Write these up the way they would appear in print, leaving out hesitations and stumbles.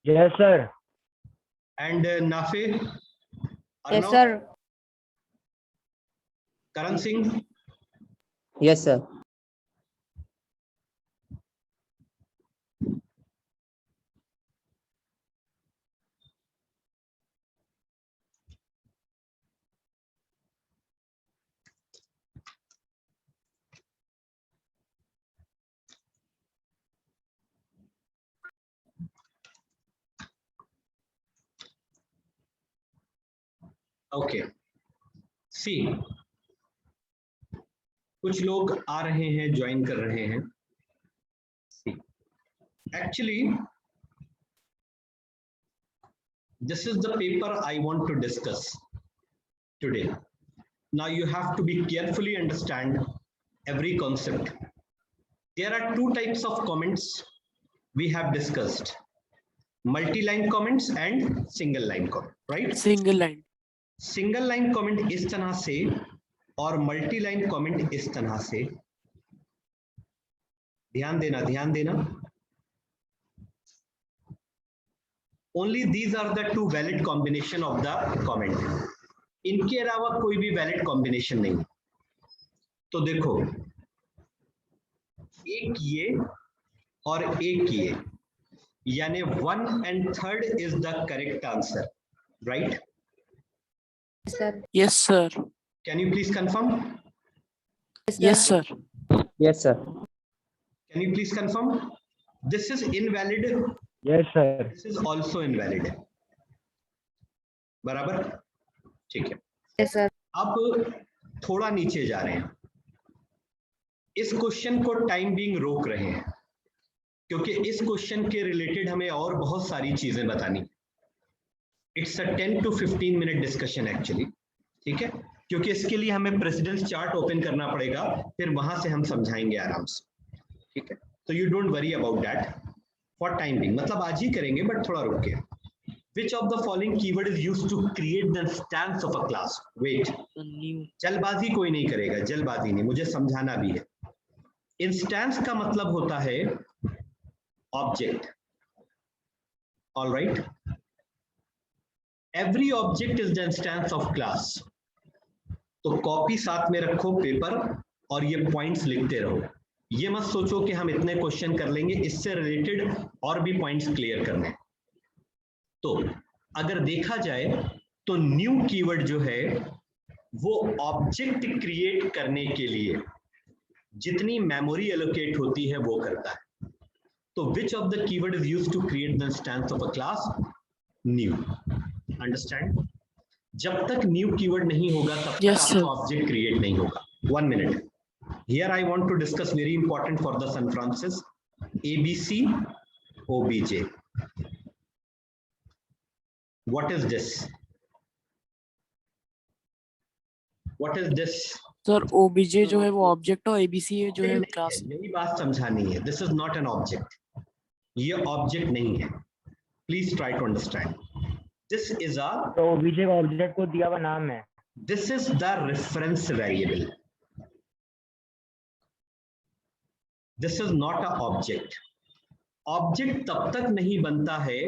Yes, sir. And Nafe, Yes, Arnav, sir. Karan Singh, Yes, sir. okay. See, कुछ लोग आ रहे हैं, join कर रहे हैं. See, actually, this is the paper I want to discuss today. Now you have to be carefully understand every concept. There are two types of comments we have discussed: multi-line comments and single line comment, right? Single line. Single line comment इस तरह से और multi line comment इस तरह से. ध्यान देना, ध्यान देना. Only these are the two valid combination of the comment. इनके अलावा कोई भी वैलिड कॉम्बिनेशन नहीं. तो देखो, एक ये और एक ये, यानी 1 and 3rd is the correct answer, right? Sir. Yes, sir. Can you please confirm? Yes, sir. Yes, sir. Can you please confirm? This is invalid. Yes, sir. This is also invalid. बराबर? ठीक है. Yes, sir. अब थोड़ा नीचे जा रहे हैं. इस क्वेश्चन को टाइम बीइंग रोक रहे हैं क्योंकि इस क्वेश्चन के रिलेटेड हमें और बहुत सारी चीजें बतानी. It's a 10 to 15 minute discussion actually. ठीक है, क्योंकि इसके लिए हमें प्रेसिडेंस चार्ट ओपन करना पड़ेगा, फिर वहां से हम समझाएंगे आराम से. ठीक है, तो you don't worry about that for time being. मतलब आज ही करेंगे बट थोड़ा रुक के. Which of the following keyword is used to create the instance of a class? Wait, The new. जल्दबाजी कोई नहीं करेगा, जल्दबाजी नहीं, मुझे समझाना भी है. इंस्टेंस का मतलब होता है object. All right, every object is the instance of class. तो कॉपी साथ में रखो पेपर और ये पॉइंट्स लिखते रहो. ये मत सोचो कि हम इतने क्वेश्चन कर लेंगे, इससे रिलेटेड और भी पॉइंट्स क्लियर करने. तो अगर देखा जाए तो न्यू कीवर्ड जो है वो ऑब्जेक्ट क्रिएट करने के लिए जितनी मेमोरी एलोकेट होती है वो करता है. तो which of the keyword is used to create the instance of a class? New. Understand? जब तक न्यू कीवर्ड नहीं होगा तब तक Yes, आपका sir. ऑब्जेक्ट क्रिएट नहीं होगा. 1 minute. Here I want to discuss very important for the San Francis ABC OBJ. What is this? What is this? Sir, OBJ जो है वो ऑब्जेक्ट और ABC जो है क्लास. यही बात समझानी है. This is not an object. ये ऑब्जेक्ट नहीं है. Please try to understand. This is a. तो OBJ का ऑब्जेक्ट को दिया हुआ नाम है. This is the reference variable. This is not a object. Object तब तक नहीं बनता है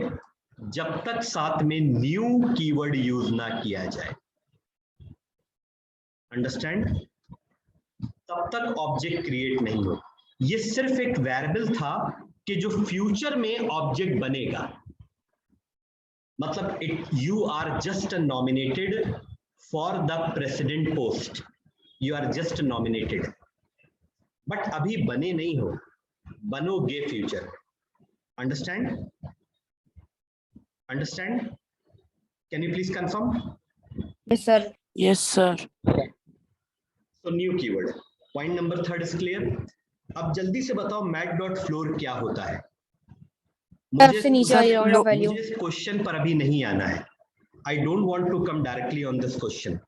जब तक साथ में न्यू कीवर्ड यूज ना किया जाए. अंडरस्टैंड? तब तक ऑब्जेक्ट क्रिएट नहीं हो. ये सिर्फ एक वेरिएबल था कि जो फ्यूचर में ऑब्जेक्ट बनेगा. मतलब you are just nominated for the president post. You are just nominated. But अभी बने नहीं हो, बनोगे future. Understand? Understand? Can you please confirm? Yes, sir. Yes, sir. तो new keyword. Point number 3 is clear. अब जल्दी से बताओ मैट डॉट फ्लोर क्या होता है. सबसे नीचे वाली round of value. मुझे इस क्वेश्चन पर अभी नहीं आना है. I don't want to come directly on this question.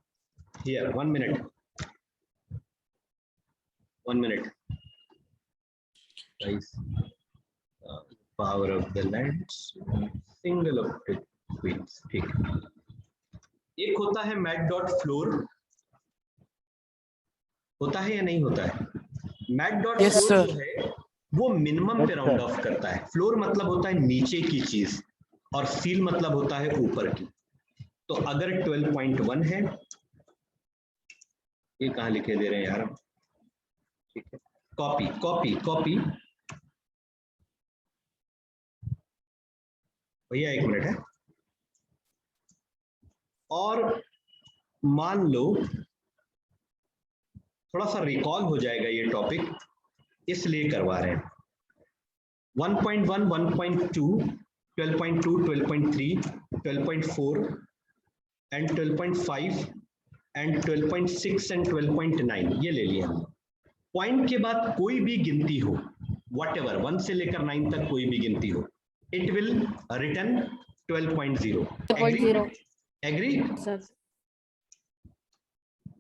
Here 1 minute. 1 minute. Guys, power of the lens, single optic queens. ठीक है. एक होता है मैट डॉट फ्लोर. होता है या नहीं होता है? Math dot Yes, floor sir. जो है वो मिनिमम पे राउंड ऑफ करता है. फ्लोर मतलब होता है नीचे की चीज. और सील मतलब होता है ऊपर की। तो अगर 12.1 है, ये कहाँ लिखे दे रहे हैं यार हम, ठीक है, कॉपी कॉपी कॉपी, भैया एक मिनट है। और मान लो थोड़ा सा रिकॉल हो जाएगा ये टॉपिक, इसलिए करवा रहे हैं। 1.1, 1.2, 12.2, 12.3, 12.4 एंड 12.5 एंड 12.6 एंड 12.9 ये ले लिया हमने। पॉइंट के बाद कोई भी गिनती हो, व्हाटएवर 1 से लेकर 9 तक कोई भी गिनती हो, it will return 12.0। 12.0 agree? Sir.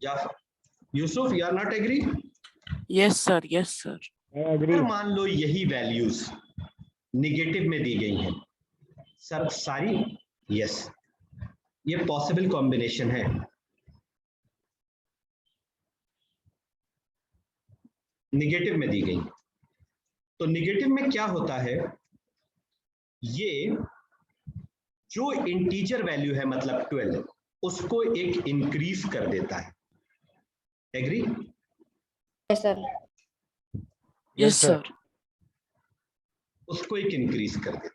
Jafar, Yusuf, you are not agree? Yes sir, yes sir. I agree. अगर मान लो यही वैल्यूज निगेटिव में दी गई हैं सर सारी, यस, ये पॉसिबल कॉम्बिनेशन है। निगेटिव में दी गई, तो निगेटिव में क्या होता है, ये जो इंटीजर वैल्यू है मतलब 12, उसको एक इंक्रीज कर देता है। Agree? Yes sir. Yes sir. उसको एक इंक्रीज कर देता है,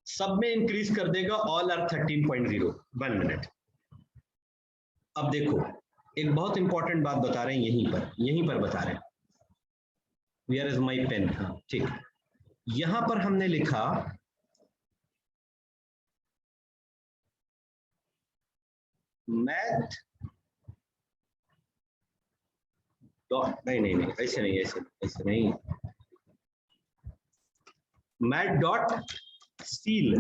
सब में इंक्रीज कर देगा, ऑल आर 13.0। 1 मिनट। अब देखो एक बहुत इंपॉर्टेंट बात बता रहे हैं, यहीं पर बता रहे हैं। Where is my pen? हाँ ठीक, यहां पर हमने लिखा मैथ डॉट, नहीं ऐसे नहीं, ऐसे नहीं, math dot seal,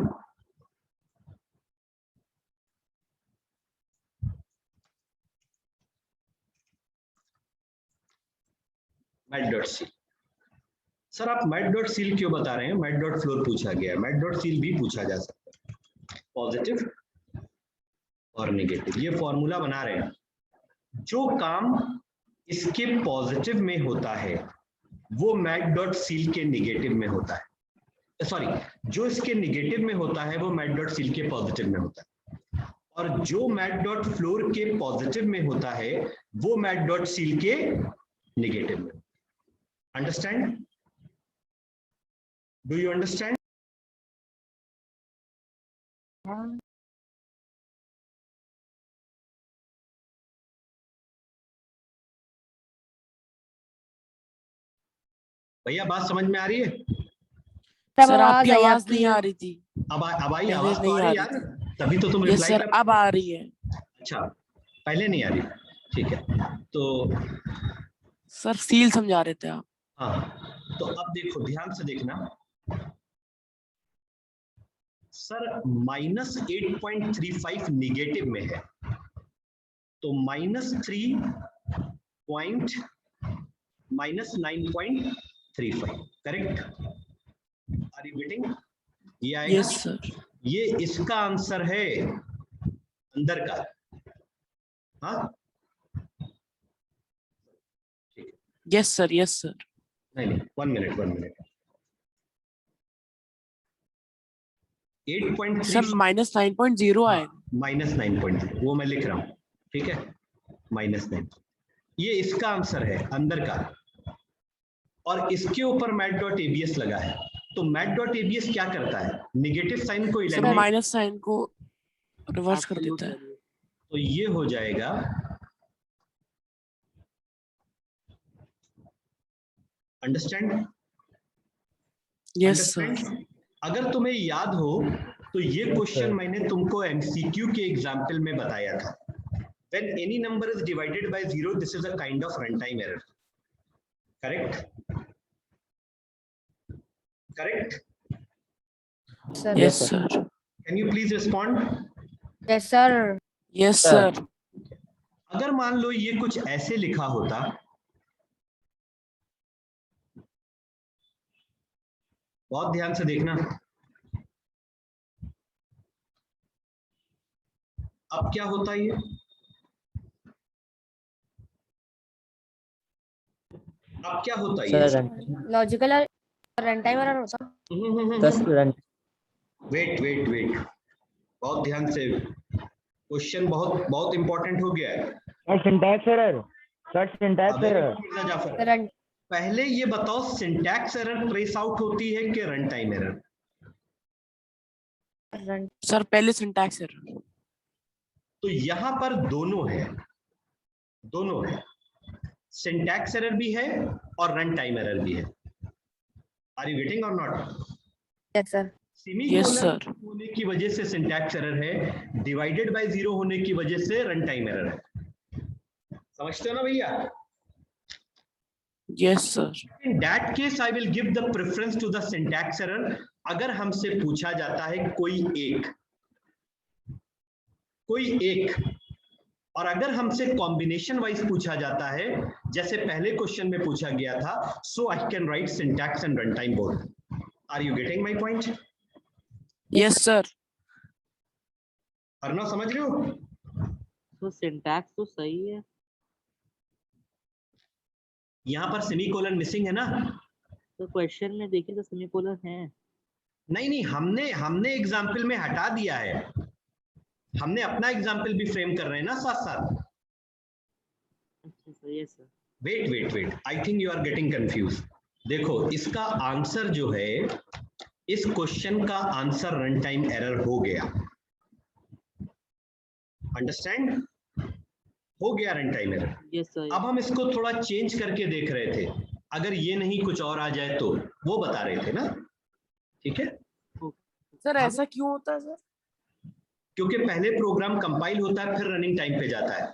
math dot seal. Sir आप मैथ डॉट सील क्यों बता रहे हैं? मैथ डॉट फ्लोर पूछा गया है, मैथ डॉट सील भी पूछा जा सकता है, पॉजिटिव और नेगेटिव। ये फॉर्मूला बना रहे हैं, जो काम इसके पॉजिटिव में होता है वो मैथ डॉट सील के नेगेटिव में होता है, सॉरी, जो इसके नेगेटिव में होता है वो मैथ डॉट सील के पॉजिटिव में होता है, और जो मैथ डॉट फ्लोर के पॉजिटिव में होता है वो मैथ डॉट सील के नेगेटिव में। अंडरस्टैंड? Do you understand? भैया बात समझ में आ रही है? सर आपकी आवाज नहीं आ रही थी। अब आई पहले आवाज तो नहीं आ आ रही रही यार, थी। तभी तो तुम यस रिप्लाई सर, कर। अब आ रही है। अच्छा, पहले नहीं आ रही, ठीक है। तो सर सील समझा रहे थे आप। हाँ, तो अब देखो ध्यान से देखना सर, -8.35 निगेटिव में है, तो -9.35 करेक्ट? Are you getting? ये आएगा। Yes sir. ये इसका आंसर है अंदर का। हाँ यस सर, यस सर। नहीं 1 मिनट 8.3 सर -9.0 आएगा। -9.0 वो मैं लिख रहा हूँ, ठीक है, -9, ये इसका आंसर है अंदर का, और इसके ऊपर मैथ डॉट एबीएस लगा है। तो मैथ डॉट एबीएस क्या करता है? नेगेटिव साइन को सर इलिमिनेट, माइनस साइन को रिवर्स कर देता है। तो ये हो जाएगा अंडरस्टैंड? Yes sir. अगर तुम्हें याद हो तो ये क्वेश्चन मैंने तुमको एमसीक्यू के एग्जाम्पल में बताया था। When any number is divided by 0, this is a kind of runtime error. Correct? Correct? Sir. Yes sir. Can you please respond? Yes sir. Yes sir. अगर मान लो ये कुछ ऐसे लिखा होता, बहुत ध्यान से देखना, अब क्या होता है ये? अब क्या होता है ये? Sir logical run time error होता। 10 रन वेट वेट वेट, बहुत ध्यान से, क्वेश्चन बहुत बहुत इंपॉर्टेंट हो गया है। Sir syntax error, sir syntax error. Mirza Jafar, run पहले ये बताओ सिंटैक्स एरर ट्रेस आउट होती है कि run time error? Run sir पहले सिंटैक्स एरर। तो यहां पर दोनों है, दोनों है, सिंटैक्स एरर भी है और रन टाइम एरर भी है। आर यू गेटिंग और not? Yes sir. Yes, semicolon sir. होने की वजह से सिंटैक्स एरर है, डिवाइडेड बाय 0 होने की वजह से रन टाइम एरर है। समझते हो ना भैया? Yes sir. In that case, I will give the preference to the syntax error। अगर हमसे पूछा जाता है कोई एक, और अगर हमसे कॉम्बिनेशन वाइज पूछा जाता है, जैसे पहले क्वेश्चन में पूछा गया था, so I can write syntax and runtime both। Are you getting my point? Yes sir. Arnav समझ रहे हो? तो सिंटैक्स तो सही है। यहाँ पर सेमीकोलन मिसिंग है ना? तो क्वेश्चन में देखिए तो सेमीकोलन है। नहीं, हमने एग्जाम्पल में हटा दिया है, हमने अपना एग्जाम्पल भी फ्रेम कर रहे हैं ना साथ साथ। अच्छा सही है sir. Wait, I think you are getting confuse. देखो, इसका आंसर जो है, इस क्वेश्चन का आंसर रन टाइम एरर हो गया। अंडरस्टैंड? हो गया run time error. Yes sir. अब हम इसको थोड़ा चेंज करके देख रहे थे, अगर ये नहीं कुछ और आ जाए तो, वो बता रहे थे ना। ठीक है सर, ऐसा क्यों होता है सर? क्योंकि पहले प्रोग्राम कंपाइल होता है, फिर रनिंग टाइम पे जाता है।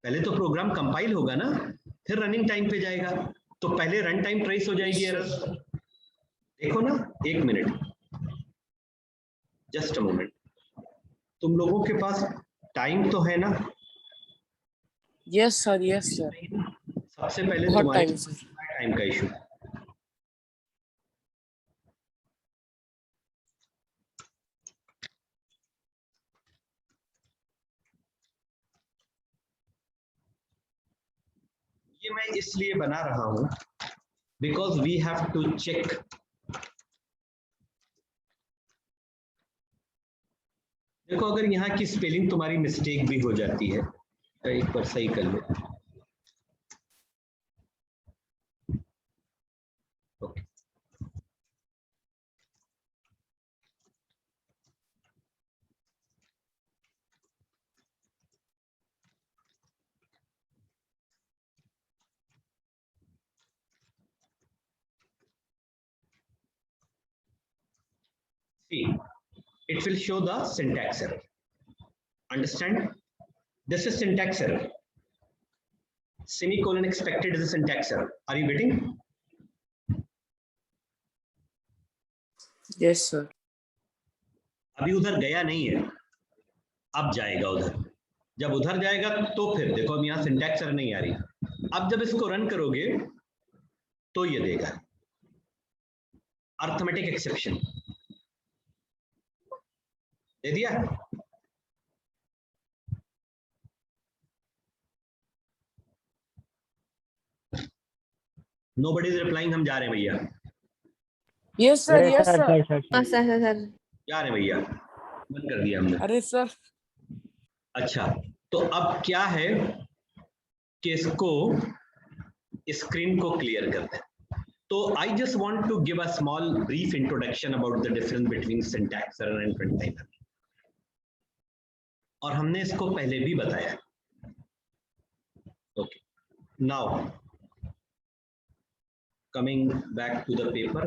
पहले तो प्रोग्राम कंपाइल होगा ना, फिर रनिंग टाइम पे जाएगा, तो पहले रन टाइम ट्रेस हो जाएगी एरर। देखो ना, 1 मिनट, जस्ट अ मोमेंट, तुम लोगों के पास टाइम तो है ना? Yes sir, yes sir. सबसे पहले बहुत तुम्हारे टाइम सर। टाइम का इशू। ये मैं इसलिए बना रहा हूं because we have to check. देखो, अगर यहाँ की स्पेलिंग तुम्हारी मिस्टेक भी हो जाती है तो एक बार सही कर लो। Okay, see, it will show the syntax error. Understand? This is syntax error. Semicolon expected is a syntax error. Are you getting? Yes sir. अभी उधर गया नहीं है, अब जाएगा उधर। जब उधर जाएगा तो फिर देखो, अब यहाँ सिंटैक्स एरर नहीं आ रही। अब जब इसको रन करोगे तो ये देगा अर्थमेटिक एक्सेप्शन, दे दिया। Nobody is replying. हम जा रहे हैं भैया, यस सर, अरे यस सर सर। सर हाँ सर सर सर। जा रहे हैं भैया, बंद कर दिया हमने। अरे सर। अच्छा, तो अब क्या है कि इसको, स्क्रीन को क्लियर करते हैं। तो I just want to give a small brief introduction about the difference between syntax error and run time error, और हमने इसको पहले भी बताया। Okay, now coming back to the paper,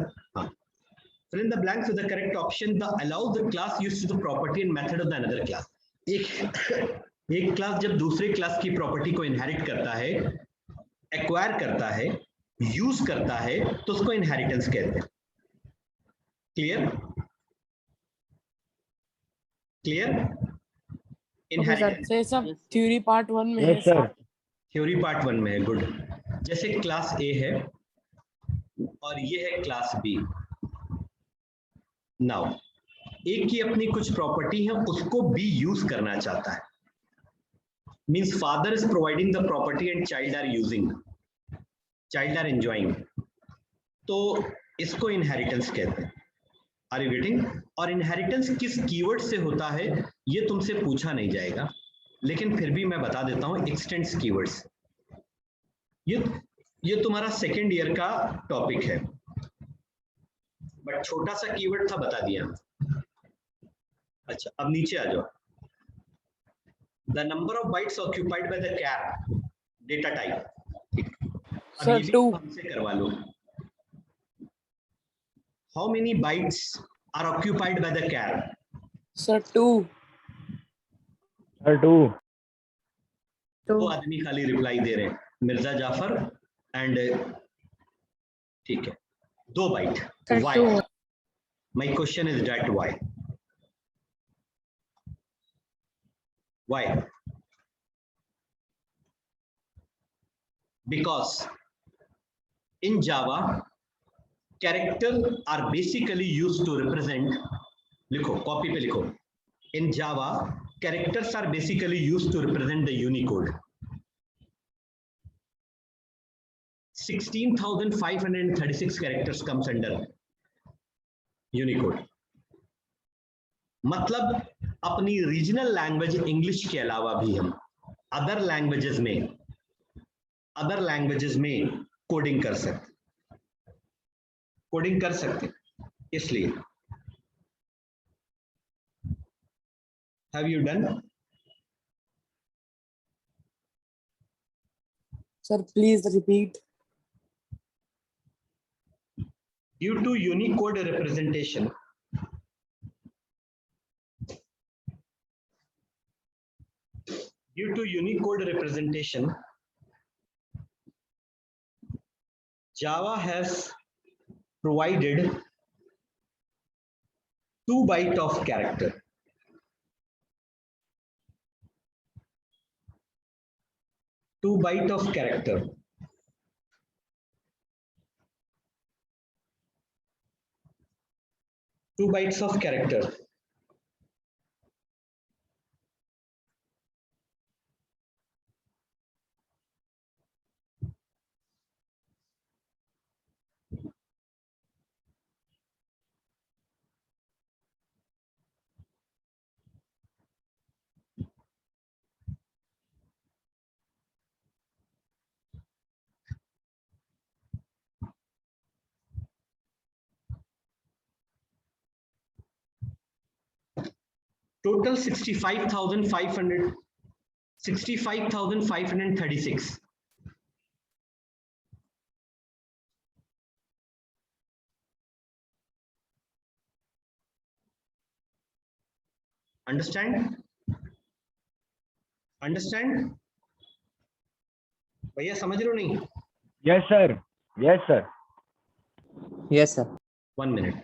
fill in the blanks with the correct option. The allow the class use to the property and method of the another class. एक class जब दूसरे class की property को inherit करता है, acquire करता है, use करता है, तो उसको इनहेरिटेंस कहते हैं। क्लियर? क्लियर? इनहेरिटेंस सर सब थ्योरी पार्ट 1 में है यस सर। थ्योरी पार्ट 1 में है। गुड। जैसे क्लास ए है और ये है क्लास बी। नाउ ए की अपनी कुछ प्रॉपर्टी है, उसको बी यूज करना चाहता है। Means father is providing the property and child are using, child are enjoying. तो इसको इनहेरिटेंस कहते हैं। Are you getting? और इनहेरिटेंस किस कीवर्ड से होता है ये तुमसे पूछा नहीं जाएगा, लेकिन फिर भी मैं बता देता हूं, एक्सटेंड्स कीवर्ड्स। ये तुम्हारा सेकेंड ईयर का टॉपिक है, बट छोटा सा कीवर्ड था, बता दिया। अच्छा, अब नीचे आ जाओ। The number of bytes occupied by the char data type. अब Sir, ये भी 2. हमसे करवा लो। How many bytes are occupied by the char? Sir, 2. Sir 2। दो आदमी खाली रिप्लाई दे रहे हैं, मिर्जा जाफर एंड, ठीक है, 2 byte. Sir, why? 2. My question is that why? Why? Because in Java, characters are basically used to represent, लिखो, कॉपी पे लिखो। In Java, characters are basically used to represent the Unicode. 16,536 characters comes under Unicode. मतलब अपनी regional language English के अलावा भी हम other languages में कोडिंग कर सकते, इसलिए। Have you done? Sir, please repeat. Due to Unicode representation, Java has provided 2 byte of character. 2 byte of character. Two bytes of character. Total 65,536. Understand? भैया समझ रहे हो नहीं? Yes sir, yes sir. Yes, sir. 1 minute.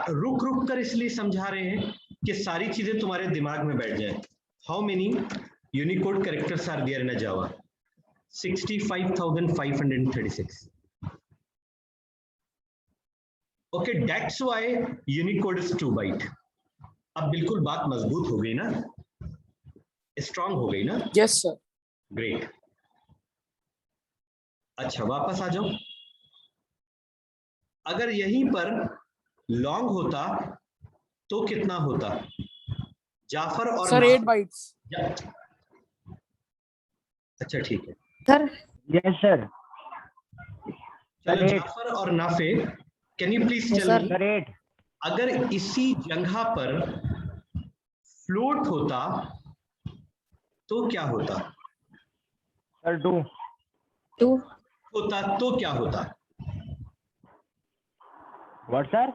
रुक कर इसलिए समझा रहे हैं कि सारी चीजें तुम्हारे दिमाग में बैठ जाए। How many Unicode characters are there in a Java? 65,536. Okay, that's why Unicode is 2 byte. अब बिल्कुल बात मजबूत हो गई ना, स्ट्रांग हो गई ना? Yes, sir. ग्रेट। अच्छा, वापस आ जाओ। अगर यहीं पर लॉन्ग होता तो कितना होता? जाफर और Sir, 8 bytes. अच्छा ठीक है, Sir, यस सर। चलो Sir, जाफर और Nafe, can you please Yes, tell sir. Me, sir 8। अगर इसी जगह पर फ्लोट होता तो क्या होता? सर 2। 2. होता तो क्या होता? What sir?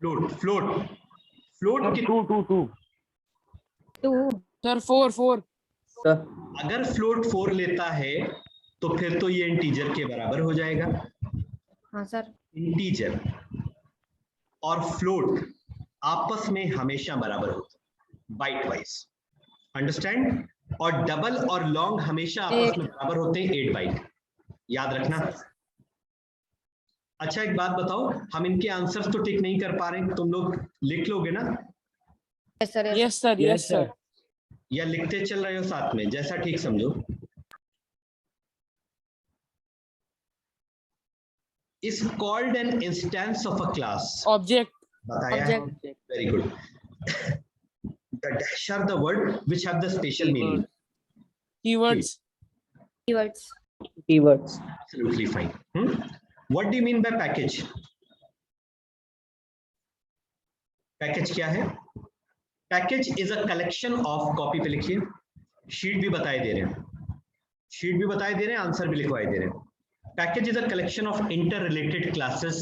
फ्लोट सर कि 2 2 2। 2. Sir, 4 4. Sir. अगर फ्लोट 4 लेता है तो फिर तो ये इंटीजर के बराबर हो जाएगा। हाँ सर। इंटीजर और फ्लोट आपस में हमेशा बराबर होते बाइट वाइज, अंडरस्टैंड? और डबल और लॉन्ग हमेशा आपस में बराबर होते हैं 8 बाइट, याद रखना। अच्छा एक बात बताओ, हम इनके आंसर्स तो टिक नहीं कर पा रहे, तुम लोग लिख लोगे ना? Yes, sir. Yes. Yes, sir. Yes, sir. या लिखते चल रहे हो साथ में, जैसा ठीक समझो। is called an instance of a class. Object बताया है? Object. Very good. The dash are the word which have the special meaning. Keywords Keywords. Keywords. Absolutely fine. What do you mean by package? Package क्या है? Package is a collection of, copy पे लिखिए, sheet भी बताए दे रहे हैं, sheet भी बताए दे रहे हैं, आंसर भी लिखवाए दे रहे हैं. Package is a collection of inter related classes.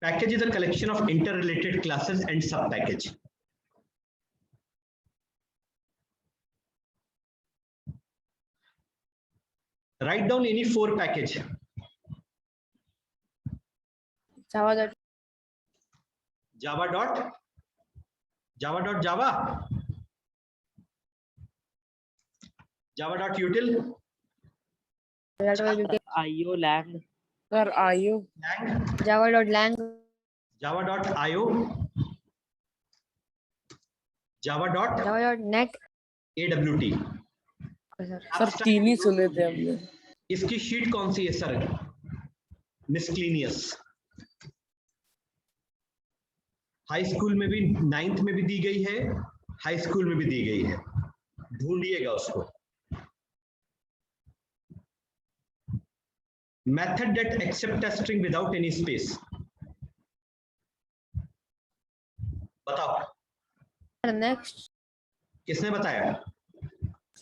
Package is a collection of inter related classes and सब package. Write down any 4 package. Java dot. Java dot Java. Java dot util. IO lang. Sir IO Lang. Java dot lang. Java dot io. Java dot Java dot net. awt. Okay, sir. Sir तीन ही सुने थे हमने. इसकी sheet कौन सी है sir? मिसक्लीनियस. High school में भी, 9th में भी दी गई है, हाई स्कूल में भी दी गई है, ढूंढिएगा उसको. Method that accept a string without any space. बताओ Sir, next. किसने बताया?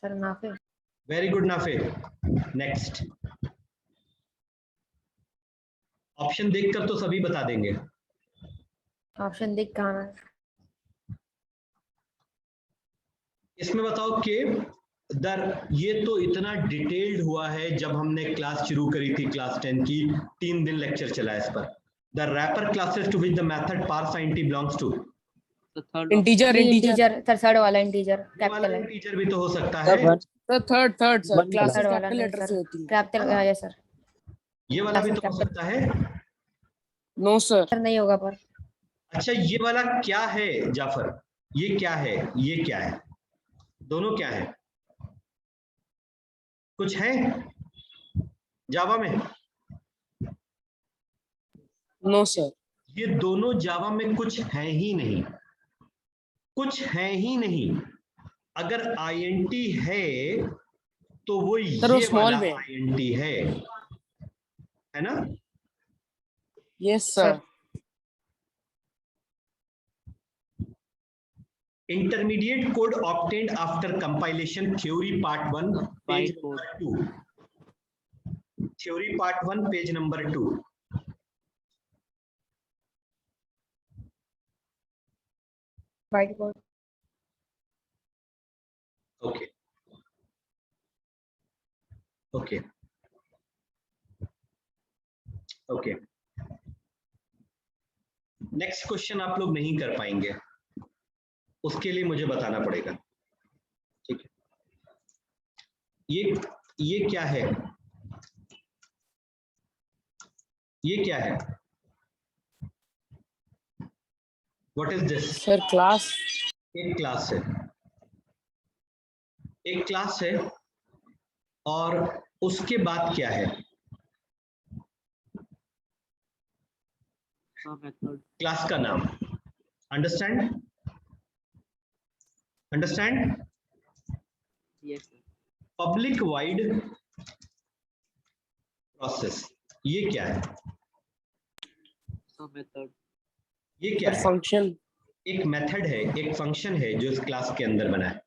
Sir, Nafi. Very good Nafe. Next. Option देखकर तो सभी बता देंगे. Option दिख कहाँ है? इसमें बताओ कि ये तो इतना डिटेल्ड हुआ है जब हमने क्लास शुरू करी थी, क्लास 10 की. 3 दिन लेक्चर चला इस पर. The wrapper classes to which the method parseInt belongs to. The third integer integer Integer. Third वाला integer. वाला Capital है. इंटीजर भी तो हो सकता है. Sir third sir One classes third वाला कैपिटल नहीं, लेटर sir. से होती है. Capital. Yes, sir. ये वाला भी तो हो सकता है. No sir. Sir, नहीं होगा पर. अच्छा, ये वाला क्या है जाफर? ये क्या है? ये क्या है? दोनों क्या है? कुछ है जावा में? No sir. ये दोनों जावा में कुछ है ही नहीं. कुछ है ही नहीं. अगर INT है तो वो सर, वो ये small वाला में. INT है ना? Yes sir. Intermediate code obtained after compilation. Theory part 1, page number 2. Theory part 1, page number 2. Whiteboard. Okay. Okay. Okay. Next question आप लोग नहीं कर पाएंगे, उसके लिए मुझे बताना पड़ेगा. ठीक है. ये क्या है? ये क्या है? What is this? Sir class. एक क्लास है. एक क्लास है और उसके बाद क्या है? method. क्लास का नाम. Understand? Understand? Yes, sir. Public wide process. ये क्या है? So method. ये क्या है? फंक्शन. एक मेथड है, एक फंक्शन है जो इस क्लास के अंदर बना है.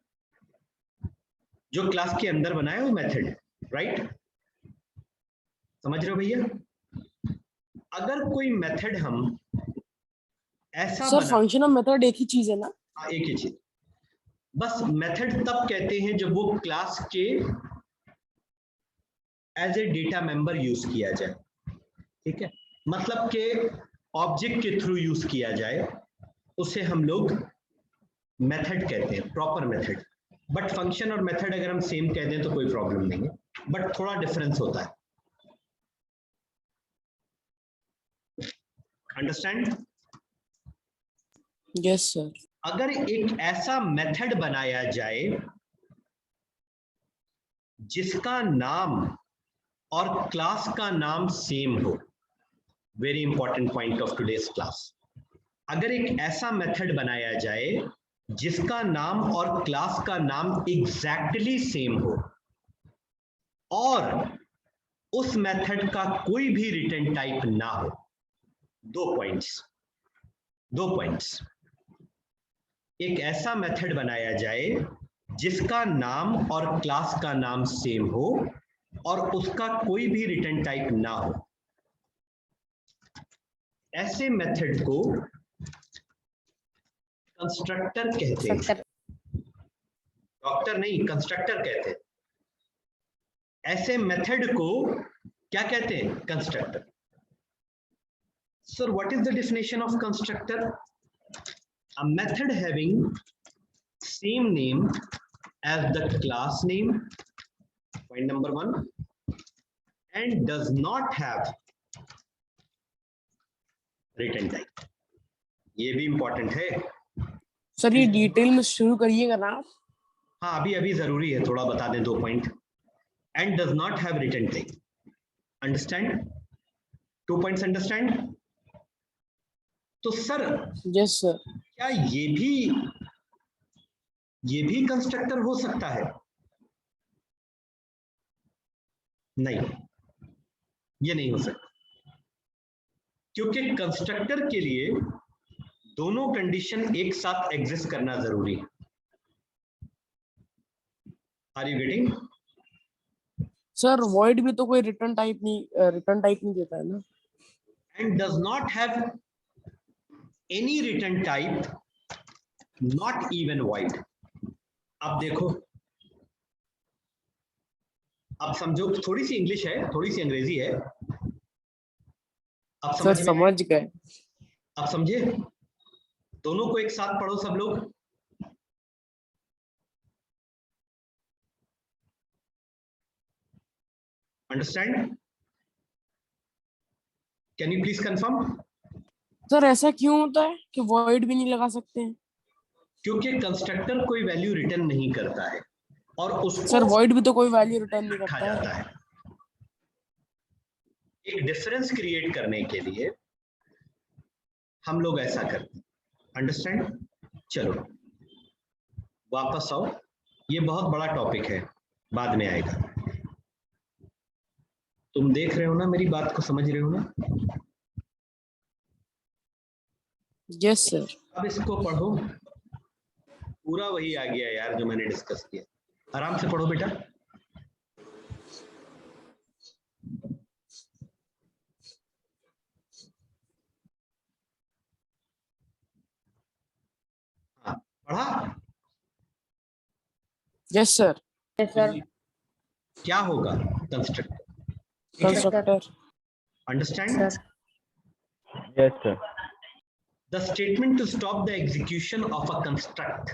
जो क्लास के अंदर बना है वो मेथड. राइट? समझ रहे हो भैया? अगर कोई मेथड हम ऐसा सर बना, फंक्शन और मेथड एक ही चीज है ना? एक ही चीज. बस मेथड तब कहते हैं जब वो क्लास के as a data member use किया जाए. ठीक है? मतलब के ऑब्जेक्ट के थ्रू यूज किया जाए, उसे हम लोग मेथड कहते हैं, प्रॉपर मेथड. बट फंक्शन और मेथड अगर हम सेम कह दें तो कोई प्रॉब्लम नहीं है, बट थोड़ा डिफरेंस होता है. अंडरस्टैंड? Yes sir. अगर एक ऐसा मेथड बनाया जाए जिसका नाम और क्लास का नाम सेम हो, very important point of today's class. अगर एक ऐसा मेथड बनाया जाए जिसका नाम और क्लास का नाम एग्जैक्टली सेम हो और उस मेथड का कोई भी रिटर्न टाइप ना हो, दो पॉइंट्स। एक ऐसा मेथड बनाया जाए जिसका नाम और क्लास का नाम सेम हो और उसका कोई भी रिटर्न टाइप ना हो, ऐसे मेथड को कंस्ट्रक्टर कहते हैं। Constructor. डॉक्टर नहीं, कंस्ट्रक्टर कहते हैं। ऐसे मेथड को क्या कहते हैं? Constructor. Sir, what is the definition of constructor? A method having same name as the class name, point number 1, and does not have return type. ये भी इंपॉर्टेंट है। सर ये डिटेल में शुरू करिएगा ना आप। हाँ, अभी जरूरी है, थोड़ा बता दें 2 point. And does not have return type. Understand? 2 points understand? तो सर यस सर। क्या ये भी कंस्ट्रक्टर हो सकता है? नहीं, ये नहीं हो सकता, क्योंकि कंस्ट्रक्टर के लिए दोनों कंडीशन एक साथ एग्जिस्ट करना जरूरी है। Are you getting? Sir void भी तो कोई रिटर्न टाइप नहीं देता है ना। And does not have any return type, not even void. अब देखो, अब समझो, थोड़ी सी इंग्लिश है, थोड़ी सी अंग्रेजी है। अब सर समझ गए। अब समझे? दोनों को एक साथ पढ़ो सब लोग। Understand? Can you please confirm? Sir ऐसा क्यों होता है कि वॉइड भी नहीं लगा सकते हैं? क्योंकि कंस्ट्रक्टर कोई वैल्यू रिटर्न नहीं करता है और उसको सर वॉइड भी तो कोई वैल्यू रिटर्न नहीं रखा करता है। जाता है। एक डिफरेंस क्रिएट करने के लिए हम लोग ऐसा करते हैं। अंडरस्टैंड? चलो वापस आओ, ये बहुत बड़ा टॉपिक है, बाद में आएगा। तुम देख रहे हो ना, मेरी बात को समझ रहे हो ना? Yes sir. अब इसको पढ़ो, पूरा वही आ गया यार जो मैंने डिस्कस किया। आराम से पढ़ो बेटा। हाँ, पढ़ा? Yes sir. Yes, sir. क्या होगा? Constructor. Constructor. Understand? Sir. Yes, sir. The statement to stop the execution of a construct.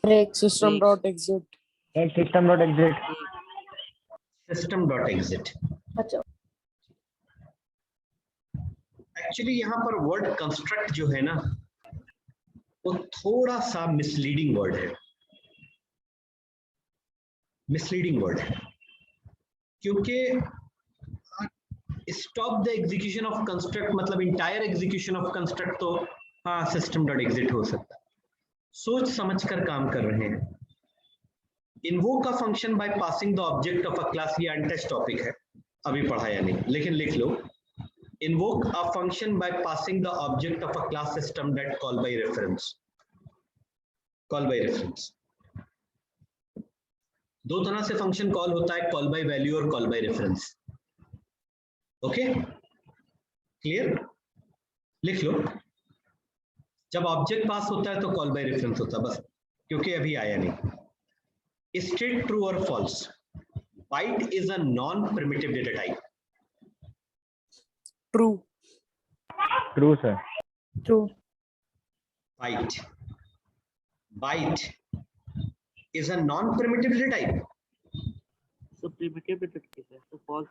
Break. System dot exit. And system.exit. System.exit. अच्छा। एक्चुअली यहाँ पर वर्ड कंस्ट्रक्ट जो है ना, वो थोड़ा सा मिसलीडिंग वर्ड है। मिसलीडिंग वर्ड है क्योंकि stop the execution of construct मतलब इंटायर एग्जीक्यूशन ऑफ कंस्ट्रक्ट तो हाँ system.exit हो सकता है। सोच समझकर काम कर रहे हैं। Invoke a function by passing the object of a class, ये अनटच टॉपिक है, अभी पढ़ाया नहीं, लेकिन लिख लो। Invoke a function by passing the object of a class system that call by reference. Call by reference दो तरह से फंक्शन कॉल होता है, कॉल बाय वैल्यू और call by reference. Okay, clear? लिख लो। जब ऑब्जेक्ट पास होता है तो कॉल बाय रेफरेंस होता है, बस क्योंकि अभी आया नहीं। स्टेट ट्रू और false. Byte is a non primitive data type. True. True, sir. True. Byte is a non-primitive data type. So primitive data type है, so false.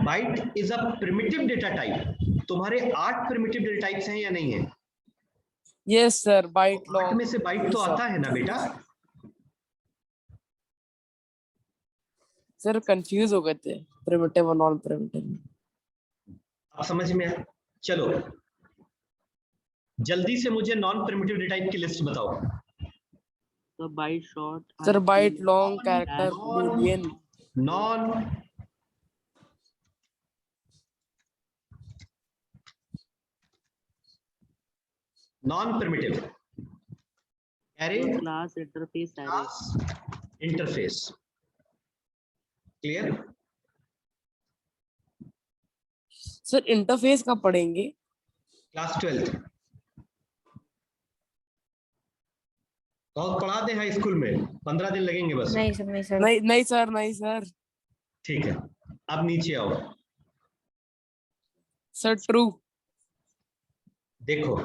Byte is a primitive data type. तुम्हारे 8 primitive data types हैं या नहीं है? Yes sir. Bite 8 में से bite तो आता है ना बेटा? सर कंफ्यूज हो गए थे प्रिमिटिव और नॉन प्रिमिटिव। अब समझ में आया? चलो जल्दी से मुझे नॉन प्रिमिटिव डेटा टाइप की लिस्ट बताओ। So byte short. Sir IP, byte long character dash, boolean non primitive array so class interface array. Interface. Clear? Sir interface कब पढ़ेंगे? क्लास 12 तो पढ़ा दे हाई स्कूल में, 15 दिन लगेंगे बस। नहीं सर, नहीं सर। नहीं नहीं सर, नहीं सर। ठीक है, अब नीचे आओ। Sir true. देखो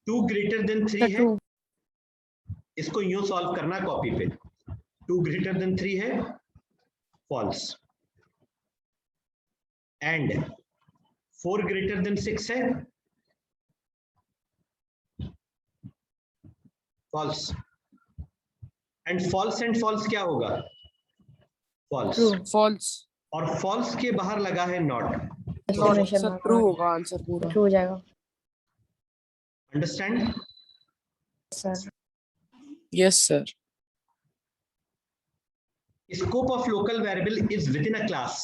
2 ग्रेटर देन 3 है, ट्रू। इसको यूं सॉल्व करना कॉपी पे। 2 ग्रेटर देन 3 है, फॉल्स। एंड 4 ग्रेटर देन 6 है, फॉल्स। एंड फॉल्स क्या होगा? फॉल्स। ट्रू। फॉल्स। और फॉल्स के बाहर लगा है नॉट। एक्सक्लेमेशन सर ट्रू होगा आंसर पूरा। ट्रू हो जाएगा understand? Sir. Yes sir. Scope of local variable is within a class.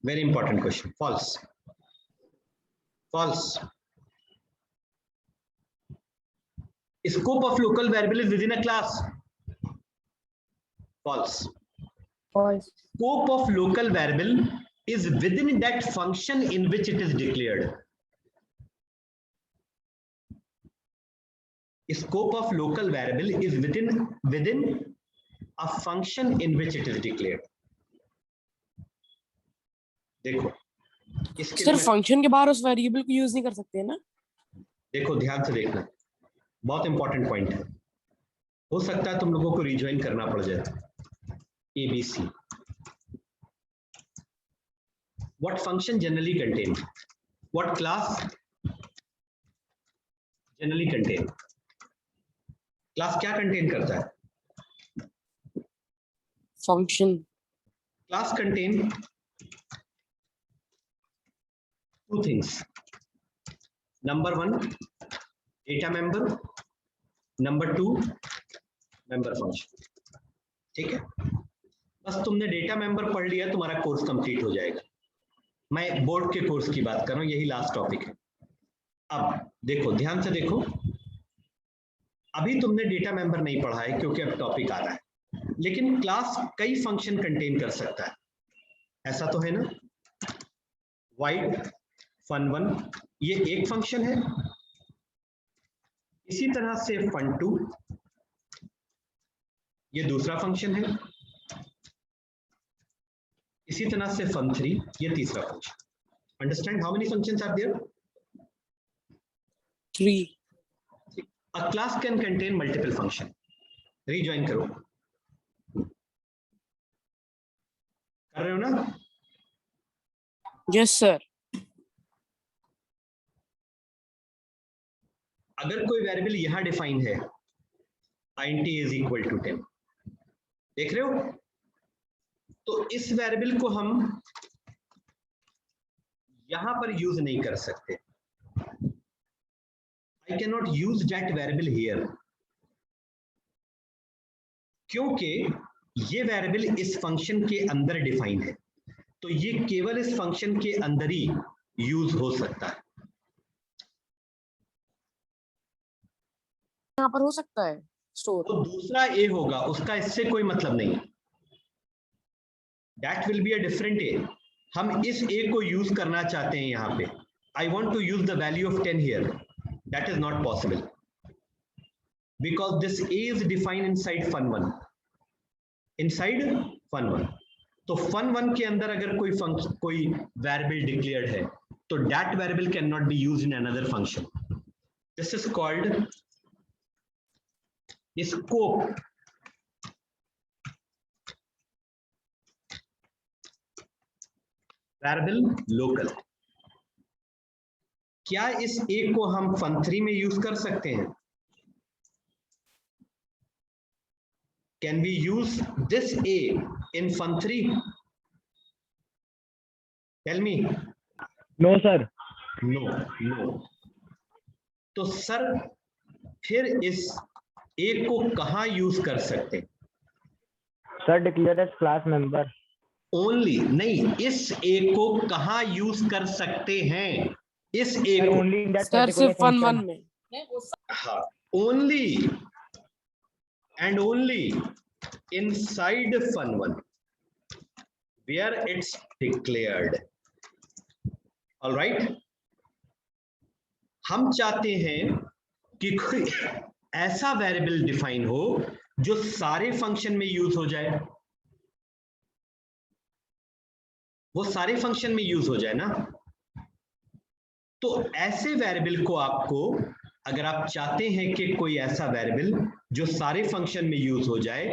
Very important question. False. False. Scope of local variable is within a class. False. False. Scope of local variable is within that function in which it is declared. Scope of local variable is within a function in which it is declared. देखो इसके sir लिए function के बाहर उस variable को use नहीं कर सकते ना? देखो ध्यान से देखना, बहुत इंपॉर्टेंट पॉइंट है। हो सकता है तुम लोगों को रिज्वाइन करना पड़ जाए। ABC what function generally contain, what class generally contain, class क्या कंटेन करता है? Function. Class contain two things. Number 1 data member, number 2 member function. ठीक है, बस तुमने डेटा मेंबर पढ़ लिया, तुम्हारा कोर्स कंप्लीट हो जाएगा। मैं बोर्ड के कोर्स की बात कर रहा हूं, यही लास्ट टॉपिक है। अब देखो ध्यान से देखो, अभी तुमने डेटा मेंबर नहीं पढ़ा है क्योंकि अब टॉपिक आ रहा है, लेकिन क्लास कई फंक्शन कंटेन कर सकता है, ऐसा तो है ना? वाइड fun1 ये एक फंक्शन है, इसी तरह से fun2 ये दूसरा फंक्शन है, इसी तरह से fun3 ये तीसरा function. Understand how many functions are there? 3। A class can contain multiple function. Rejoin करो, कर रहे हो ना? Yes sir. अगर कोई वेरिएबल यहां डिफाइन है, int is equal to 10, देख रहे हो? तो इस वेरिएबल को हम यहां पर यूज नहीं कर सकते। I cannot use that variable here, क्योंकि ये वेरिएबल इस फंक्शन के अंदर डिफाइन है, तो ये केवल इस फंक्शन के अंदर ही यूज हो सकता है। यहाँ पर हो सकता है स्टोर। तो दूसरा ए होगा, उसका इससे कोई मतलब नहीं। That will be a different a. हम इस a को यूज करना चाहते हैं यहाँ पे। I want to use the value of 10 here. That is not possible because this a is defined inside fun1. Inside fun1. तो fun1 के अंदर अगर कोई variable declared है, तो that variable cannot be used in another function. This is called scope. Variable local. क्या इस a को हम fun3 में यूज कर सकते हैं? Can we use this a in fun3? Tell me. No sir. No. तो सर फिर इस ए को कहां यूज कर सकते हैं? Sir declare as class member. Only नहीं, इस ए को कहां यूज कर सकते हैं? इस ए को ओनली इन दैट सर सिर्फ फन वन में। हाँ, only and only inside fun one where it's declared. All right? हम चाहते हैं कि कोई ऐसा वेरिएबल डिफाइन हो जो सारे फंक्शन में यूज हो जाए। वो सारे फंक्शन में यूज हो जाए ना। तो ऐसे वेरिएबल को आपको, अगर आप चाहते हैं कि कोई ऐसा वेरिएबल जो सारे फंक्शन में यूज हो जाए,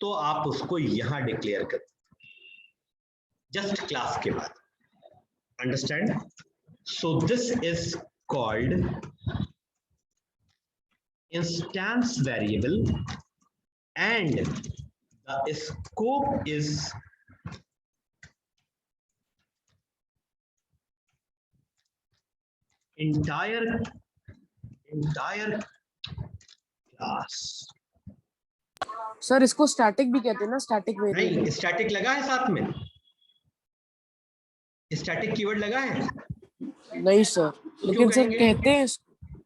तो आप उसको यहां डिक्लेयर करते, जस्ट क्लास के बाद। Understand? So this is called instance variable and the scope is entire class. Sir इसको स्टैटिक भी कहते हैं ना, स्टैटिक वेरिएबल। नहीं, स्टैटिक लगा है साथ में, स्टैटिक कीवर्ड लगा है। नहीं सर, लेकिन सर कहेंगे? कहते हैं इसको,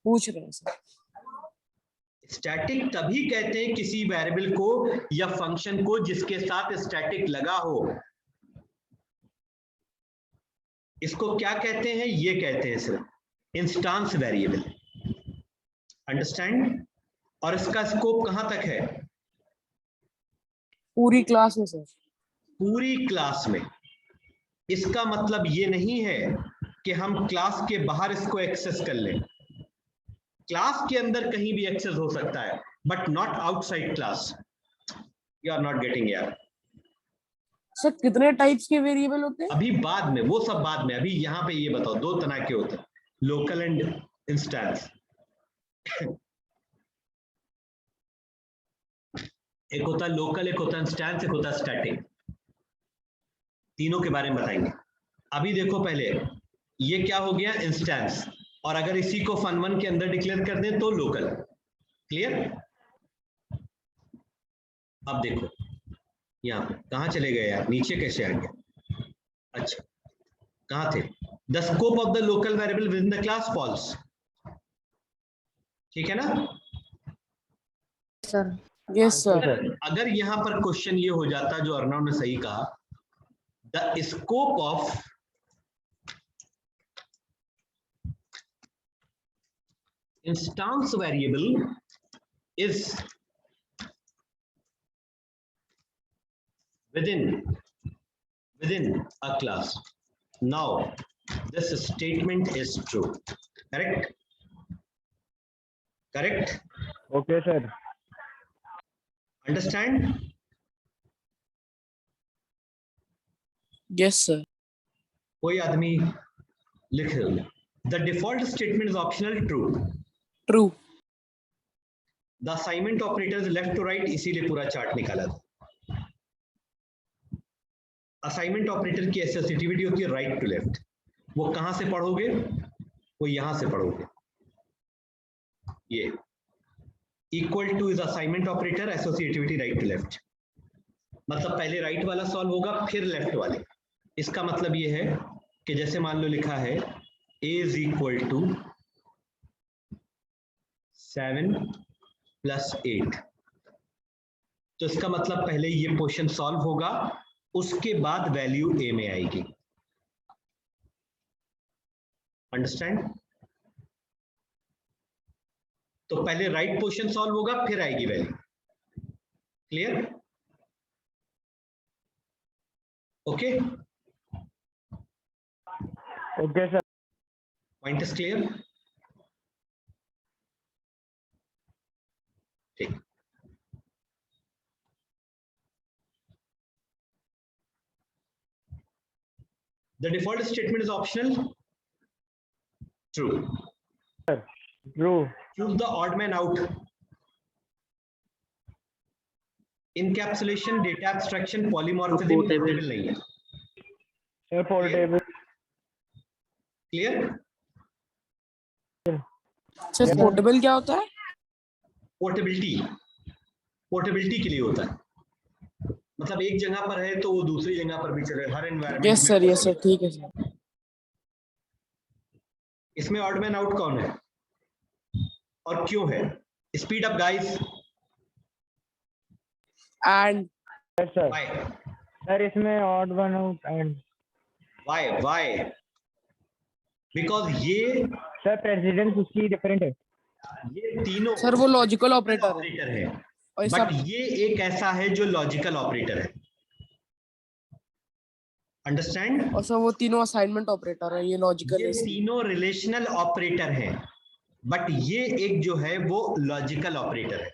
पूछ रहे हैं सर। स्टैटिक तभी कहते हैं किसी वेरिएबल को या फंक्शन को जिसके साथ स्टैटिक लगा हो। इसको क्या कहते हैं? ये कहते हैं सिर्फ इंस्टांस वेरिएबल। अंडरस्टैंड? और इसका स्कोप कहां तक है? पूरी क्लास में सर। पूरी क्लास में। इसका मतलब ये नहीं है कि हम क्लास के बाहर इसको एक्सेस कर लें। क्लास के अंदर कहीं भी एक्सेस हो सकता है, but not outside class. You are not getting यार। सर कितने टाइप्स के वेरिएबल होते हैं? अभी बाद में, वो सब बाद में। अभी यहाँ पे ये बताओ, दो तरह के होते हैं, लोकल एंड इंस्टेंस। एक होता है लोकल, एक होता है इंस्टेंस, एक होता है स्टैटिक। तीनों के बारे में बताएंगे। अभी देखो पहले ये क्या हो गया? इंस्टेंस। और अगर इसी को fun1 के अंदर डिक्लेयर कर दें तो लोकल। क्लियर? अब देखो यहाँ पे कहाँ चले गए यार, नीचे कैसे आ गया? अच्छा, कहाँ थे? The scope of the local variable within the class false. ठीक है ना सर। Yes sir. अगर यहां पर क्वेश्चन ये हो जाता जो अर्णव ने सही कहा, the scope of instance variable is within a class. Now this statement is true. Correct? Okay sir. Understand? Yes sir. कोई आदमी लिख रहे हो, the default statement is optional, true. True. The assignment operator is left to right, इसीलिए पूरा chart निकाला था। Assignment operator की एसोसिएटिविटी होती है राइट टू लेफ्ट। वो कहां से पढ़ोगे? वो यहां से पढ़ोगे। ये equal to is assignment operator, associativity right to left. मतलब पहले राइट वाला सॉल्व होगा फिर लेफ्ट वाले। इसका मतलब ये है कि जैसे मान लो लिखा है a इज इक्वल टू 7 + 8, तो इसका मतलब पहले ये पोर्शन सॉल्व होगा, उसके बाद वैल्यू ए में आएगी। अंडरस्टैंड? तो पहले राइट पोर्शन सॉल्व होगा फिर आएगी value. Clear? Okay? Okay sir. Point is clear? ठीक। The default statement is optional. True. True. Choose the odd man out. Encapsulation, data abstraction, polymorphism applicable नहीं है। Sir portable clear? Sir portable क्या होता है? Portability के लिए होता है, मतलब एक जगह पर है तो वो दूसरी जगह पर भी चले, हर एनवायरनमेंट यस सर ठीक है सर। इसमें ऑड मैन आउट कौन है और क्यों है? Speed up guys. And sir why? Sir इसमें odd one out and why? Because ये सर प्रेसिडेंस उसकी डिफरेंट है। ये तीनों सर वो लॉजिकल ऑपरेटर है ऑपरेटर है, और बट सब ये एक ऐसा है जो लॉजिकल ऑपरेटर है। अंडरस्टैंड? और सर वो तीनों असाइनमेंट ऑपरेटर है, ये लॉजिकल ये है। तीनों रिलेशनल ऑपरेटर हैं, बट ये एक जो है वो लॉजिकल ऑपरेटर है।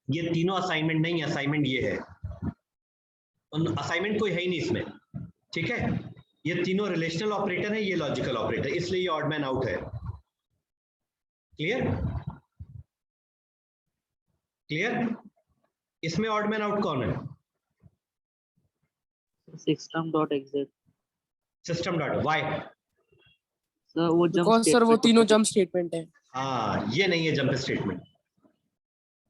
ये तीनों असाइनमेंट नहीं, असाइनमेंट ये है, असाइनमेंट कोई है ही नहीं इसमें, ठीक है? ये तीनों रिलेशनल ऑपरेटर है, ये लॉजिकल ऑपरेटर, इसलिए ये ऑड मैन आउट है। क्लियर? क्लियर? इसमें ऑड मैन आउट कौन है? System dot exit. System dot why? Sir वो जंप बिकॉज सर वो तीनों जंप स्टेटमेंट है। हाँ, ये नहीं है जंप स्टेटमेंट।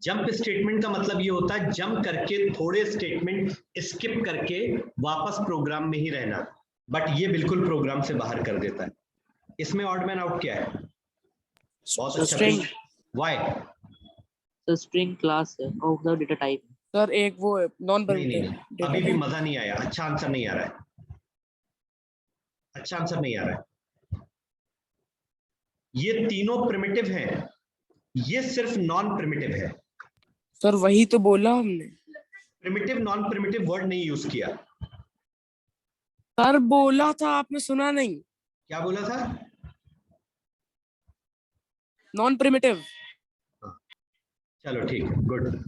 जंप स्टेटमेंट का मतलब ये होता है जंप करके थोड़े स्टेटमेंट स्किप करके वापस प्रोग्राम में ही रहना, बट ये बिल्कुल प्रोग्राम से बाहर कर देता है। इसमें ऑड मैन आउट क्या है? बहुत अच्छा। String why? Sir string class है of the data type. Sir एक वो नॉन नहीं, परमिटिव अभी भी मजा नहीं आया, अच्छा आंसर नहीं आ रहा है, अच्छा आंसर नहीं आ रहा है। ये तीनों प्रिमिटिव हैं, ये सिर्फ नॉन प्रिमिटिव है। सर वही तो बोला हमने। प्रिमिटिव नॉन प्रिमिटिव वर्ड नहीं यूज किया। सर बोला था, आपने सुना नहीं? क्या बोला था? Non primitive. चलो ठीक है, गुड।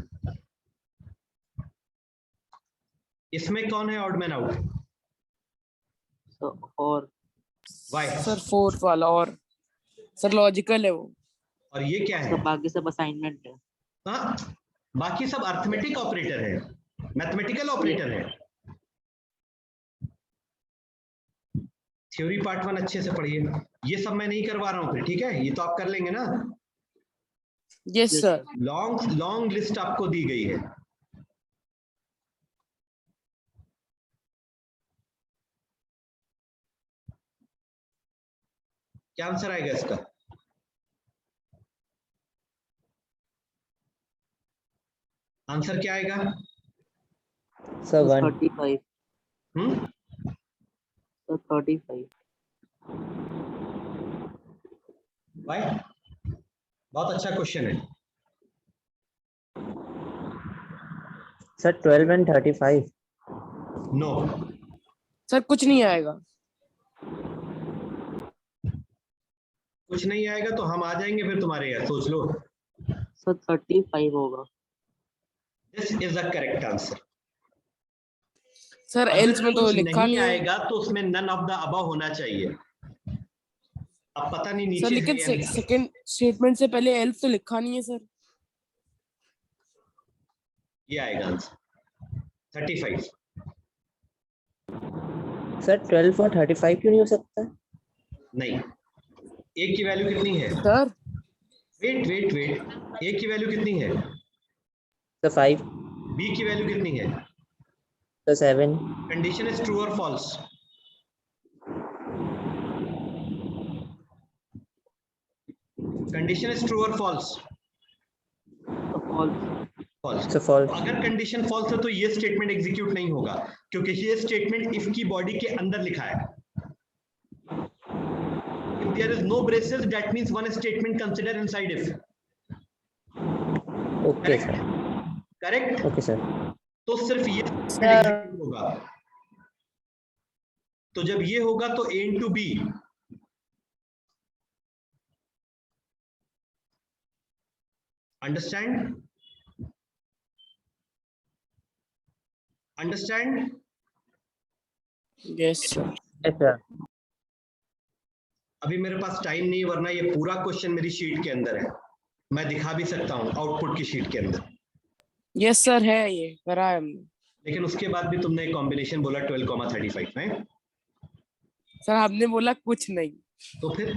इसमें कौन है ऑड मैन आउट? और व्हाई? सर फोर्थ वाला, और सर लॉजिकल है वो। और ये क्या है? सब बाकी सब असाइनमेंट है। हाँ, बाकी सब अर्थमेटिक ऑपरेटर है, मैथमेटिकल ऑपरेटर है। थ्योरी पार्ट 1 अच्छे से पढ़िए, ये सब मैं नहीं करवा रहा हूं फिर, ठीक है? ये तो आप कर लेंगे ना। Yes sir. लॉन्ग लिस्ट आपको दी गई है। क्या आंसर आएगा इसका? आंसर क्या आएगा? सर 1 35। सर 35। भाई बहुत अच्छा क्वेश्चन है। Sir 12 and 35। नो, सर कुछ नहीं आएगा। कुछ नहीं आएगा तो हम आ जाएंगे फिर तुम्हारे यहाँ, सोच लो। सर 35 होगा। This is the correct answer. Sir else में तो लिखा नहीं है। आएगा तो उसमें नन ऑफ द अबव होना चाहिए। अब पता नहीं नीचे सर लेकिन सेकंड स्टेटमेंट से पहले एल्स तो लिखा नहीं है सर। ये आएगा आंसर 35। सर 12 और 35 क्यों नहीं हो सकता? नहीं, ए की वैल्यू कितनी है? सर वेट, ए की वैल्यू कितनी है? सर 5। बी की वैल्यू कितनी है? सर 7। कंडीशन इज ट्रू और फॉल्स? कंडीशन इज ट्रू और फॉल्स? फॉल्स। Sir false. अगर कंडीशन फॉल्स है तो ये स्टेटमेंट एग्जीक्यूट नहीं होगा, क्योंकि ये स्टेटमेंट इफ की बॉडी के अंदर लिखा है। If there is no braces, that means one statement considered inside if. Okay sir. Correct? Okay sir. तो सिर्फ ये सर होगा। तो जब ये होगा तो A into B, understand? Yes sir. Yes sir. अभी मेरे पास टाइम नहीं, वरना ये पूरा क्वेश्चन मेरी शीट के अंदर है, मैं दिखा भी सकता हूं आउटपुट की शीट के अंदर, यस सर है, ये करा है हमने। लेकिन उसके बाद भी तुमने एक कॉम्बिनेशन बोला 12,35 है। सर हमने बोला कुछ नहीं। तो फिर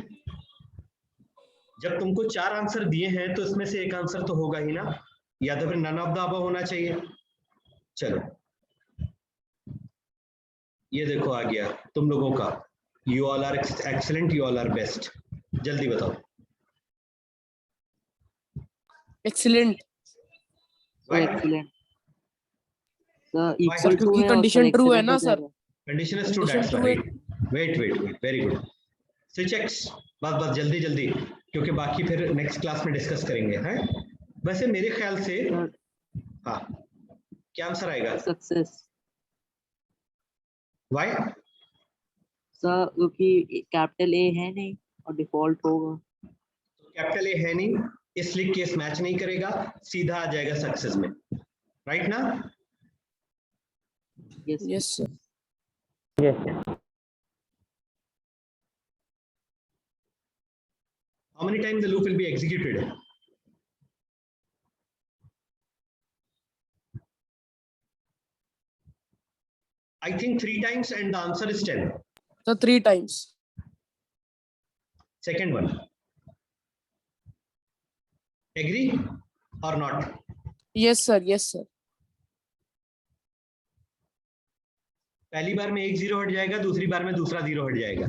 जब तुमको 4 आंसर दिए हैं तो इसमें से एक आंसर तो होगा ही ना, या तो फिर नन ऑफ द अबव होना चाहिए। चलो ये देखो आ गया तुम लोगों का, you all are excellent, you all are best. जल्दी बताओ। Excellent. Excellent sir, Why? Equal to क्योंकि है और condition sir true है excellent ना हो सर। जाएगा। Condition is true, Condition that's true है। Right. Wait very good. Switch x, बस जल्दी जल्दी, क्योंकि बाकी फिर नेक्स्ट क्लास में डिस्कस करेंगे हैं। वैसे मेरे ख्याल से सर हाँ, क्या आंसर आएगा? Success why? सर, क्योंकि कैपिटल ए है नहीं और डिफॉल्ट होगा। कैपिटल ए है नहीं, इसलिए केस मैच नहीं करेगा, सीधा आ जाएगा सक्सेस में, राइट ना? Yes yes sir. Yes. How many times the loop will be executed? I think 3 times and the answer is 10. So 3 times. Second one. Agree or not? Yes sir, yes sir. पहली बार में एक 0 हट जाएगा, दूसरी बार में दूसरा 0 हट जाएगा।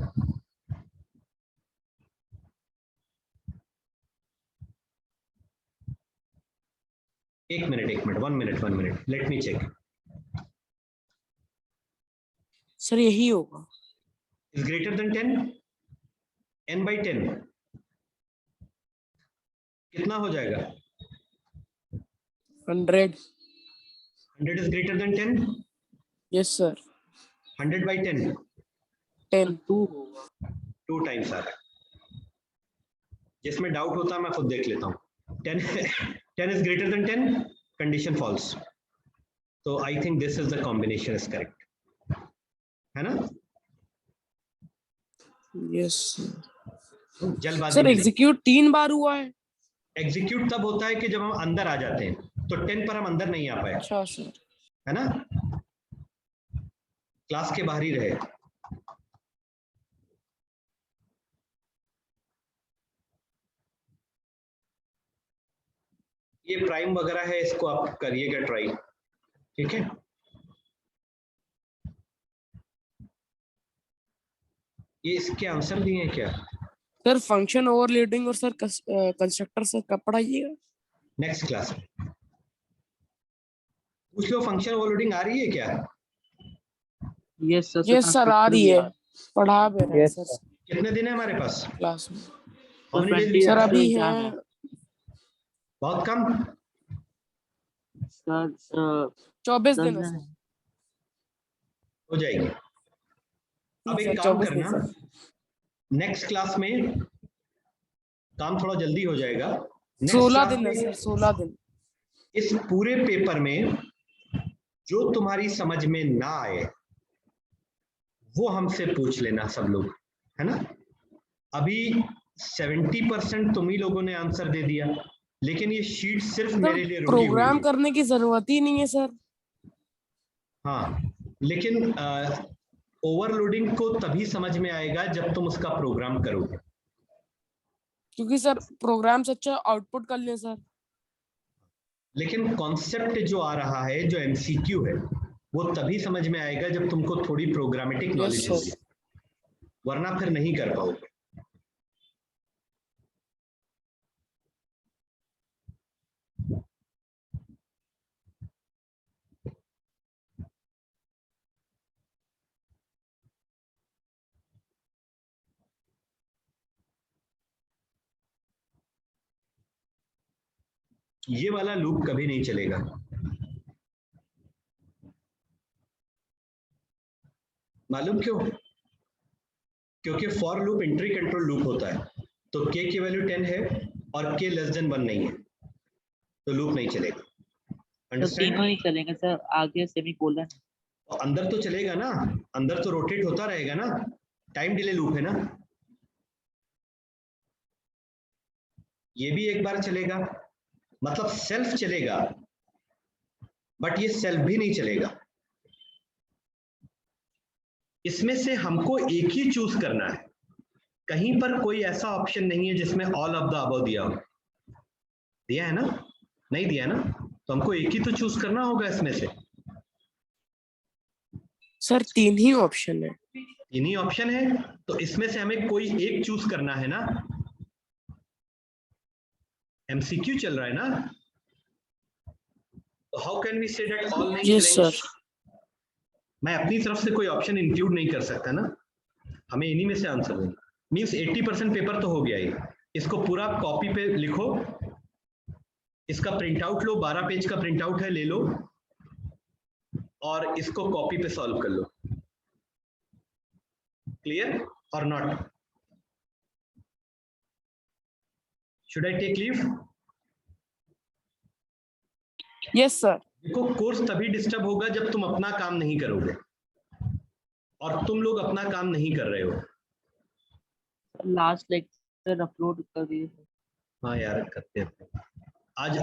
एक minute 1 minute, let me check. Sir यही होगा। Is greater than 10? n by 10 कितना हो जाएगा? 100. 100 is greater than 10? Yes sir. 100 by 10? 10. 2 होगा। 2 times आ रहा है। जिसमें डाउट होता है मैं खुद देख लेता हूँ। 10 is greater than 10? Condition false. So I think this is the combination is correct. है ना? Yes. जल्दबाजी सर में नहीं। एग्जीक्यूट 3 बार हुआ है। एग्जीक्यूट तब होता है कि जब हम अंदर आ जाते हैं, तो 10 पर हम अंदर नहीं आ पाए, अच्छा सर। है ना? क्लास के बाहर ही रहे। ये प्राइम वगैरह है, इसको आप करिएगा ट्राई, ठीक है? ये इसके आंसर दिए हैं क्या? सर फंक्शन ओवरलोडिंग और सर कंस्ट्रक्टर सर कब पढ़ाइएगा? नेक्स्ट क्लास में पूछ लो। फंक्शन ओवरलोडिंग आ रही है क्या? Yes sir. यस सर आ रही है, पढ़ा भी रहे हैं Yes, सर कितने दिन है हमारे पास? क्लास में। How many days? 20 सर से अभी एग्जाम है बहुत कम। सर 24 10 दिन है दिन सर। है। हो जाएगी। अब सर, एक काम 24 दिन करना, सर। नेक्स्ट क्लास में काम थोड़ा जल्दी हो जाएगा। Next 16 class दिन है में सर, 16 दिन। इस पूरे पेपर में जो तुम्हारी समझ में ना आए वो हमसे पूछ लेना सब लोग, है ना? अभी 70% तुम ही लोगों ने आंसर दे दिया, लेकिन ये शीट सिर्फ मेरे लिए रुकी हुई प्रोग्राम है। करने की जरूरत ही नहीं है सर। हाँ, लेकिन ओवरलोडिंग को तभी समझ में आएगा जब तुम उसका प्रोग्राम करोगे। क्योंकि सर प्रोग्राम से अच्छा आउटपुट कर ले सर। लेकिन कॉन्सेप्ट जो आ रहा है, जो एमसीक्यू है, वो तभी समझ में आएगा जब तुमको थोड़ी प्रोग्रामेटिक नॉलेज sir. होगी, वरना फिर नहीं कर पाओगे। ये वाला लूप कभी नहीं चलेगा। मालूम क्यों? क्योंकि for loop entry control loop होता है, तो k की वैल्यू 10 है और k लेस देन 1 नहीं है, तो लूप नहीं चलेगा। तो अंडरस्टैंड? तीनों ही चलेंगे सर, आगे सेमीकोलन। अंदर तो चलेगा ना, अंदर तो रोटेट होता रहेगा ना, टाइम डिले लूप है ना। ये भी एक बार चलेगा, मतलब सेल्फ चलेगा, बट ये सेल्फ भी नहीं चलेगा, इसमें से हमको एक ही चूज करना है, कहीं पर कोई ऐसा ऑप्शन नहीं है जिसमें ऑल ऑफ द अबव दिया हो। दिया है ना? नहीं दिया ना? तो हमको एक ही तो चूज करना होगा इसमें से। सर 3 ही ऑप्शन है। तीन ही ऑप्शन है, तो इसमें से हमें कोई एक चूज करना है ना। एमसीक्यू चल रहा है ना, तो how can we say that all नहीं यस चलेंगे? सर। मैं अपनी तरफ से कोई ऑप्शन इंक्लूड नहीं कर सकता ना, हमें इन्हीं में से आंसर देना। मींस 80% पेपर तो हो गया ये। इसको पूरा कॉपी पे लिखो, इसका प्रिंट आउट लो, 12 पेज का प्रिंट आउट है, ले लो और इसको कॉपी पे सॉल्व कर लो। क्लियर और not? Should I take leave? Yes sir. देखो, कोर्स तभी डिस्टर्ब होगा जब तुम अपना काम नहीं करोगे, और तुम लोग अपना काम नहीं कर रहे हो। लास्ट लेक्चर अपलोड कर दिए। हाँ यार, करते हैं आज।